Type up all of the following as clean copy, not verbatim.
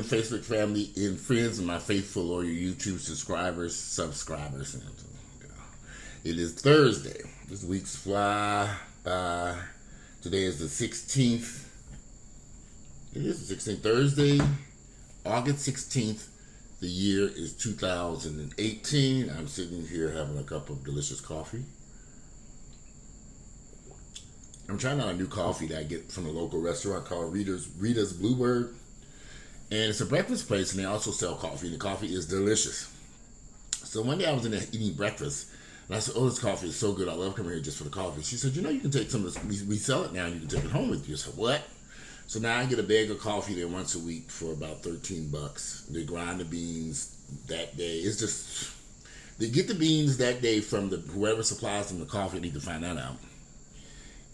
morning, Facebook family and friends, and my faithful loyal YouTube subscribers. And, it is Thursday. This week's fly by. Today is the 16th. It is the 16th, Thursday, August 16th. The year is 2018. I'm sitting here having a cup of delicious coffee. I'm trying out a new coffee that I get from a local restaurant called Rita's Bluebird. And it's a breakfast place, and they also sell coffee, and the coffee is delicious. So one day I was in there eating breakfast, and I said, oh, this coffee is so good. I love coming here just for the coffee. She said, you know, you can take some of this. We sell it now, and you can take it home with you. I said, what? So now I get a bag of coffee there once a week for about $13. They grind the beans that day. It's just, they get the beans that day from whoever supplies them the coffee. I need to find that out.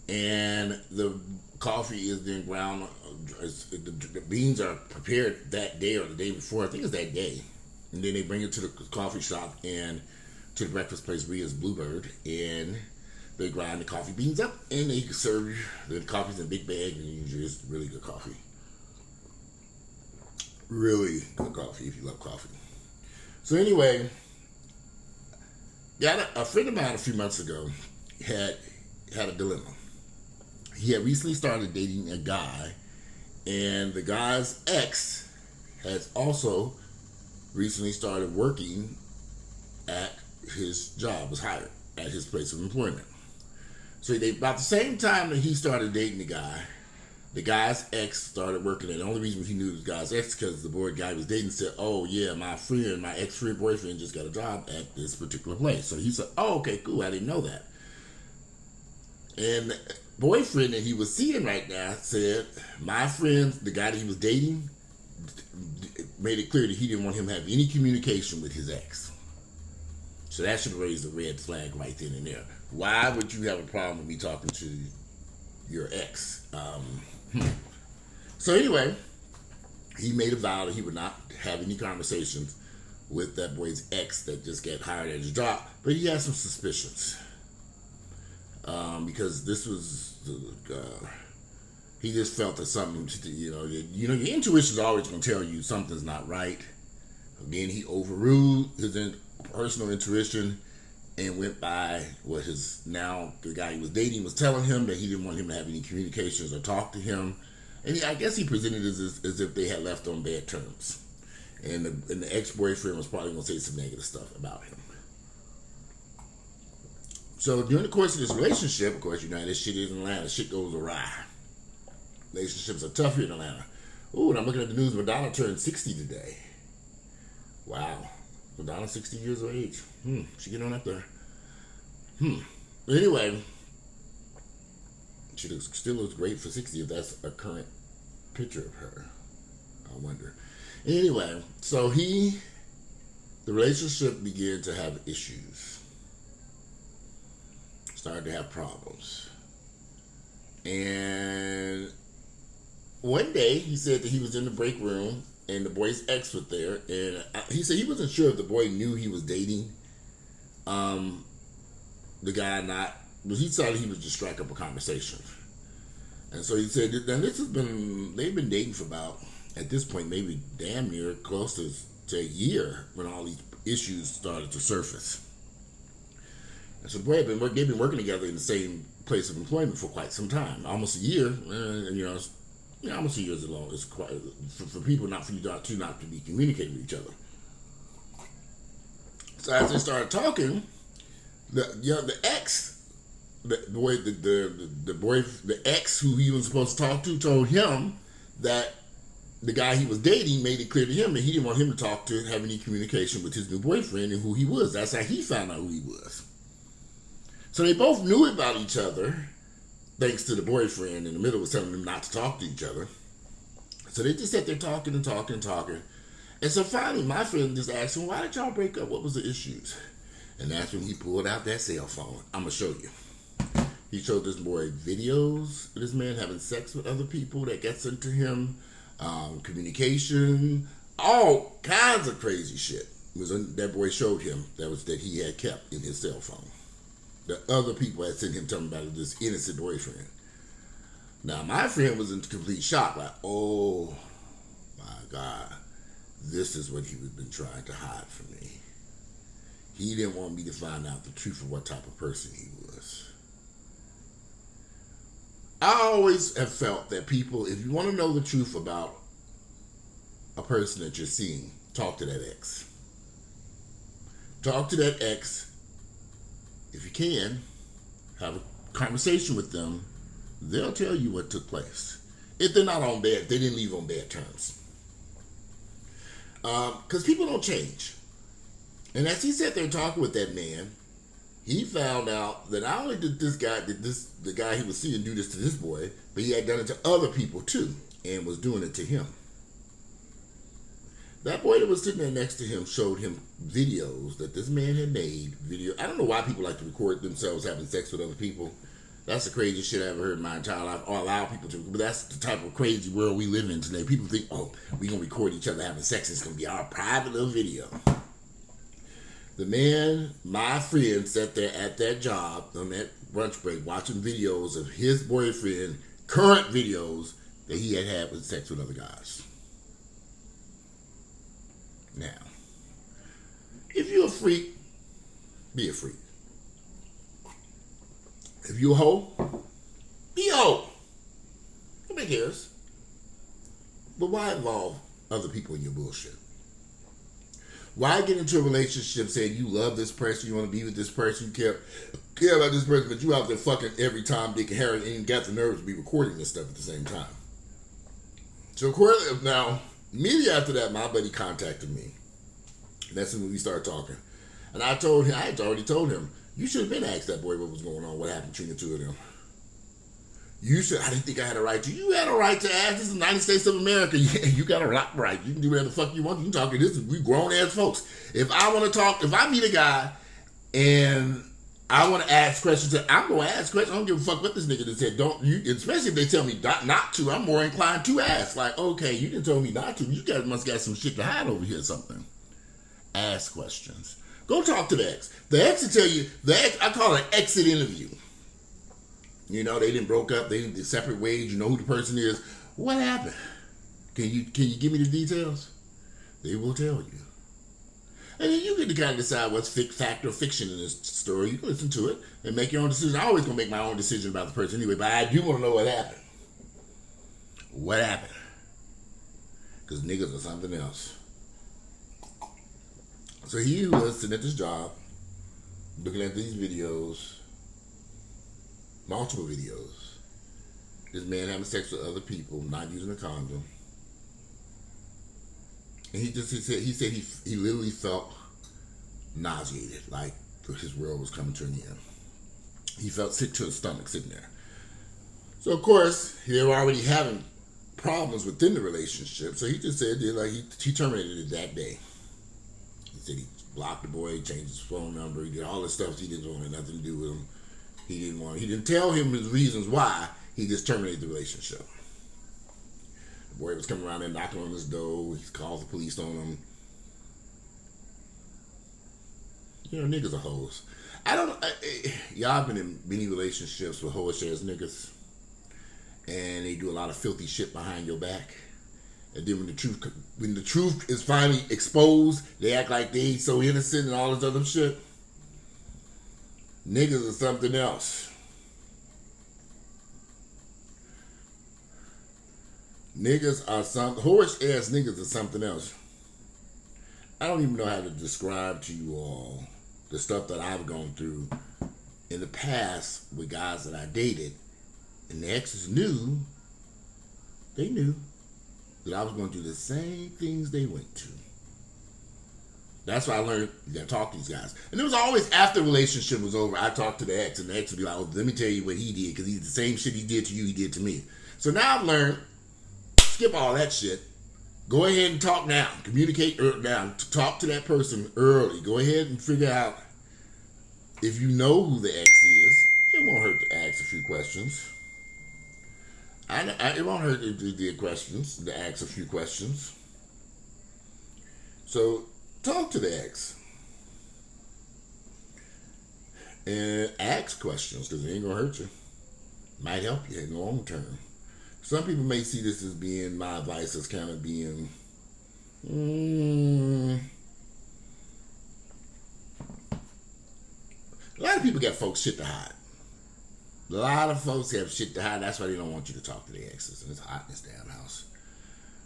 And the coffee is then ground. The beans are prepared that day or the day before. I think it's that day. And then they bring it to the coffee shop and to the breakfast place, Rita's Bluebird, and they grind the coffee beans up, and they serve you the coffee's in a big bag, and usually it's really good coffee. Really good coffee if you love coffee. So anyway, got a friend of mine a few months ago had a dilemma. He had recently started dating a guy, and the guy's ex has also recently started working at his job, was hired at his place of employment. So about the same time that he started dating the guy's ex started working there. The only reason he knew the guy's ex because the guy he was dating said, oh yeah, my ex-friend boyfriend just got a job at this particular place. So he said, oh, okay, cool, I didn't know that. And the boyfriend that he was seeing right now said, my friend, the guy that he was dating, made it clear that he didn't want him to have any communication with his ex. So that should raise a red flag right then and there. Why would you have a problem with me talking to your ex? So anyway, he made a vow that he would not have any conversations with that boy's ex that just got hired at his job. But he had some suspicions. Because this was, he just felt that something, your intuition is always going to tell you something's not right. Again, he overruled his personal intuition and went by what the guy he was dating was telling him, that he didn't want him to have any communications or talk to him. And I guess he presented it as if they had left on bad terms. And the ex-boyfriend was probably going to say some negative stuff about him. So during the course of this relationship, of course, this shit is in Atlanta. Shit goes awry. Relationships are tough here in Atlanta. Ooh, and I'm looking at the news. Madonna turned 60 today. Wow. Madonna's 60 years of age. She getting on up there. But anyway, she still looks great for 60 if that's a current picture of her. I wonder. Anyway, so the relationship began to have issues. Started to have problems. And one day he said that he was in the break room and the boy's ex was there, and he said he wasn't sure if the boy knew he was dating the guy or not, but he thought he would just strike up a conversation. And so he said, and they've been dating for about, at this point, maybe damn near close to a year when all these issues started to surface. And so the boy they've been working together in the same place of employment for quite some time, almost a year. Almost a year is long. It's quite for people not to be communicating with each other. So as they started talking, the ex, the ex who he was supposed to talk to told him that the guy he was dating made it clear to him that he didn't want him to have any communication with his new boyfriend and who he was. That's how he found out who he was. So they both knew about each other, thanks to the boyfriend in the middle was telling them not to talk to each other. So they just sat there talking and talking and talking. And so finally, my friend just asked him, why did y'all break up? What was the issues? And that's when he pulled out that cell phone. I'm going to show you. He showed this boy videos of this man having sex with other people that got sent to him, communication, all kinds of crazy shit. That boy showed him that he had kept in his cell phone. The other people had sent him telling about this innocent boyfriend. Now, my friend was in complete shock, like, oh, my God, this is what he was been trying to hide from me. He didn't want me to find out the truth of what type of person he was. I always have felt that people, if you want to know the truth about a person that you're seeing, talk to that ex. Talk to that ex. If you can, have a conversation with them. They'll tell you what took place. If they're not on bad, they didn't leave on bad terms. Because people don't change. And as he sat there talking with that man, he found out that not only did the guy he was seeing do this to this boy, but he had done it to other people too, and was doing it to him. That boy that was sitting there next to him showed him videos that this man had made. I don't know why people like to record themselves having sex with other people. That's the craziest shit I ever heard in my entire life. Or allow people to, but that's the type of crazy world we live in today. People think, oh, we're going to record each other having sex. It's going to be our private little video. The man, my friend, sat there at that job on that lunch break watching videos of his boyfriend, current videos that he had with sex with other guys. Now, if you're a freak, be a freak. If you a hoe, be a hoe. Nobody cares. But why involve other people in your bullshit? Why get into a relationship saying you love this person, you want to be with this person, you care about this person, but you out there fucking every time Dick and Harry and you got the nerves to be recording this stuff at the same time? So now, immediately after that, my buddy contacted me. And that's when we started talking. And I told him, I had already told him, you should have been asked that boy what was going on, what happened between the two of them. I didn't think I had a right to. You had a right to ask. This is the United States of America. You got a right. You can do whatever the fuck you want. You can talk to this. We grown ass folks. If I want to talk, if I meet a guy and I want to ask questions, I'm going to ask questions. I don't give a fuck what this nigga just said. Especially if they tell me not to, I'm more inclined to ask. Like, okay, you didn't tell me not to. You guys must got some shit to hide over here or something. Ask questions. Go talk to the ex. The ex will tell you, I call it an exit interview. You know, they didn't broke up, they did separate ways, you know who the person is. What happened? Can you give me the details? They will tell you. And then you get to kind of decide what's fact or fiction in this story. You can listen to it and make your own decision. I'm always going to make my own decision about the person anyway, but I do want to know what happened. What happened? Because niggas are something else. So he was sitting at this job, looking at these videos, multiple videos. This man having sex with other people, not using a condom. And he said he literally felt nauseated, like his world was coming to an end. He felt sick to his stomach sitting there. So of course, they were already having problems within the relationship. So he just said he terminated it that day. He said he blocked the boy, he changed his phone number, he did all this stuff. He didn't want nothing to do with him. He didn't tell him his reasons why. He just terminated the relationship. The boy was coming around there knocking on his door. He called the police on him. You know, niggas are hoes. Y'all been in many relationships with hoish ass niggas, and they do a lot of filthy shit behind your back. And then when the truth is finally exposed, they act like they ain't so innocent and all this other shit. Niggas are something else. Horse ass niggas are something else. I don't even know how to describe to you all the stuff that I've gone through in the past with guys that I dated. And the exes knew that I was going to do the same things they went to. That's why I learned you gotta talk to these guys. And it was always after the relationship was over, I talked to the ex, and the ex would be like, oh, let me tell you what he did, because he's the same shit he did to you, he did to me. So now I've learned, skip all that shit. Go ahead and talk now. Communicate now. Talk to that person early. Go ahead and figure out if you know who the ex is. It won't hurt to ask a few questions. It won't hurt to ask a few questions. So talk to the ex and ask questions, because it ain't gonna hurt you. Might help you in the long term. Some people may see this as being my advice as kind of being Mm, a lot of people got folks shit to hide. A lot of folks have shit to hide. That's why they don't want you to talk to their exes. And it's hot in this damn house.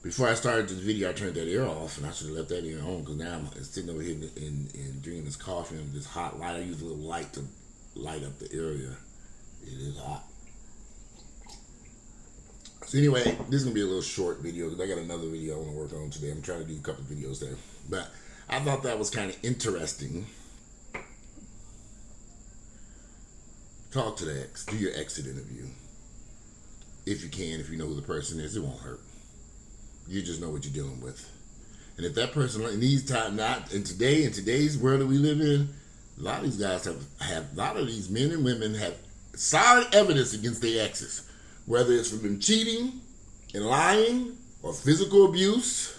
Before I started this video, I turned that air off, and I should have left that air on because now I'm sitting over here and drinking this coffee and this hot light. I use a little light to light up the area. It is hot. So anyway, this is going to be a little short video because I got another video I want to work on today. I'm trying to do a couple of videos there. But I thought that was kind of interesting. Talk to the ex. Do your exit interview. If you can, if you know who the person is, it won't hurt. You just know what you're dealing with. And if that person in these times, not in today's world that we live in, a lot of these guys have a lot of these men and women have solid evidence against their exes. Whether it's from them cheating and lying or physical abuse,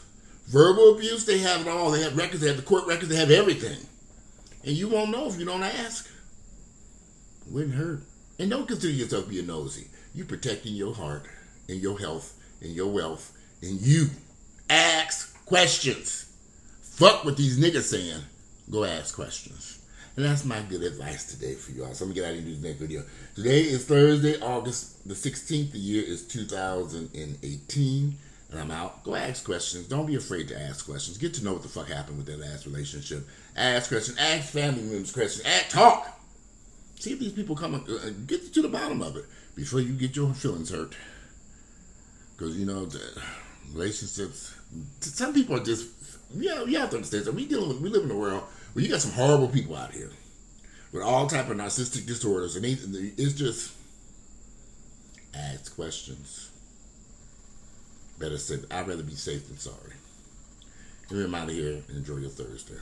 verbal abuse, they have it all. They have records, they have the court records, they have everything. And you won't know if you don't ask. It wouldn't hurt. And don't consider yourself being nosy. You protecting your heart and your health and your wealth. And you ask questions. Fuck what these niggas saying. Go ask questions. And that's my good advice today for y'all. So I'm going to get out of this next video. Today is Thursday, August the 16th. The year is 2018. And I'm out. Go ask questions. Don't be afraid to ask questions. Get to know what the fuck happened with that last relationship. Ask questions. Ask family members questions. Talk. See if these people come and get to the bottom of it before you get your feelings hurt. Because, you know, relationships, some people are just, you have to understand that we live in a world where you got some horrible people out here with all type of narcissistic disorders, and it's just ask questions. Better said, I'd rather be safe than sorry. Anyway, I'm out of here and enjoy your Thursday.